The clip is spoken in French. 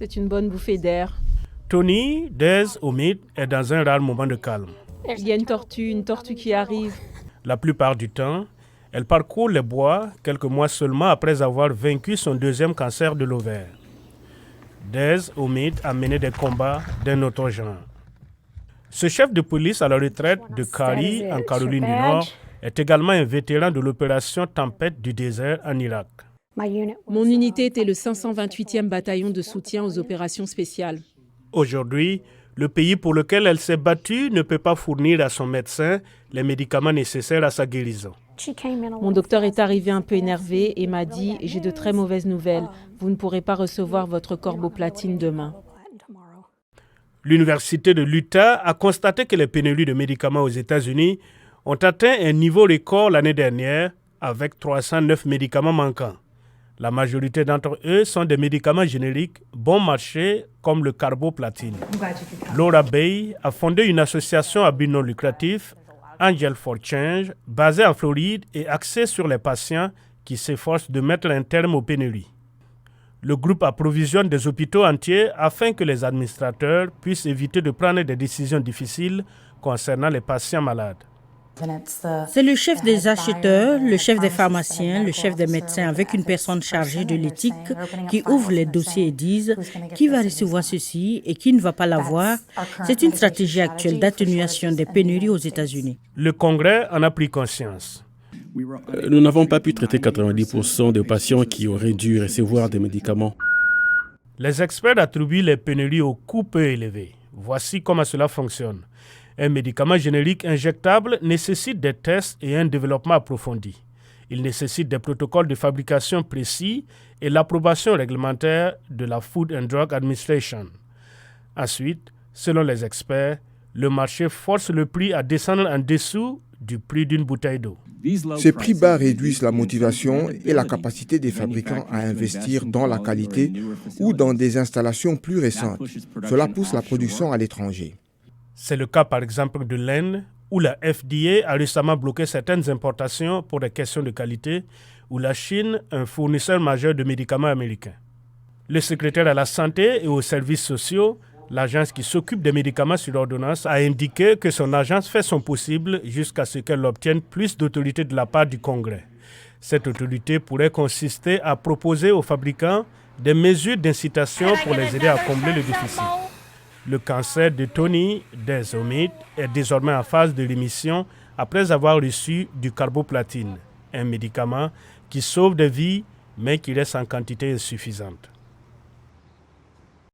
C'est une bonne bouffée d'air. Tony Des Omid est dans un rare moment de calme. Il y a une tortue qui arrive. La plupart du temps, elle parcourt les bois quelques mois seulement après avoir vaincu son deuxième cancer de l'ovaire. Des Omid a mené des combats d'un autre genre. Ce chef de police à la retraite de Kari, en Caroline du Nord, est également un vétéran de l'opération Tempête du désert en Irak. Mon unité était le 528e bataillon de soutien aux opérations spéciales. Aujourd'hui, le pays pour lequel elle s'est battue ne peut pas fournir à son médecin les médicaments nécessaires à sa guérison. Mon docteur est arrivé un peu énervé et m'a dit « J'ai de très mauvaises nouvelles. Vous ne pourrez pas recevoir votre corboplatine demain. » L'Université de l'Utah a constaté que les pénuries de médicaments aux États-Unis ont atteint un niveau record l'année dernière avec 309 médicaments manquants. La majorité d'entre eux sont des médicaments génériques bon marché comme le carboplatine. Laura Bay a fondé une association à but non lucratif, Angel for Change, basée en Floride et axée sur les patients qui s'efforcent de mettre un terme aux pénuries. Le groupe approvisionne des hôpitaux entiers afin que les administrateurs puissent éviter de prendre des décisions difficiles concernant les patients malades. C'est le chef des acheteurs, le chef des pharmaciens, le chef des médecins avec une personne chargée de l'éthique qui ouvre les dossiers et disent qui va recevoir ceci et qui ne va pas l'avoir. C'est une stratégie actuelle d'atténuation des pénuries aux États-Unis. Le Congrès en a pris conscience. Nous n'avons pas pu traiter 90% des patients qui auraient dû recevoir des médicaments. Les experts attribuent les pénuries au coût peu élevé. Voici comment cela fonctionne. Un médicament générique injectable nécessite des tests et un développement approfondi. Il nécessite des protocoles de fabrication précis et l'approbation réglementaire de la Food and Drug Administration. Ensuite, selon les experts, le marché force le prix à descendre en dessous du prix d'une bouteille d'eau. Ces prix bas réduisent la motivation et la capacité des fabricants à investir dans la qualité ou dans des installations plus récentes. Cela pousse la production à l'étranger. C'est le cas par exemple de l'Inde, où la FDA a récemment bloqué certaines importations pour des questions de qualité, ou la Chine, un fournisseur majeur de médicaments américains. Le secrétaire à la santé et aux services sociaux, l'agence qui s'occupe des médicaments sur ordonnance, a indiqué que son agence fait son possible jusqu'à ce qu'elle obtienne plus d'autorité de la part du Congrès. Cette autorité pourrait consister à proposer aux fabricants des mesures d'incitation pour les aider à combler le déficit. Le cancer de Tony Des Omid est désormais en phase de rémission après avoir reçu du carboplatine, un médicament qui sauve des vies mais qui reste en quantité insuffisante.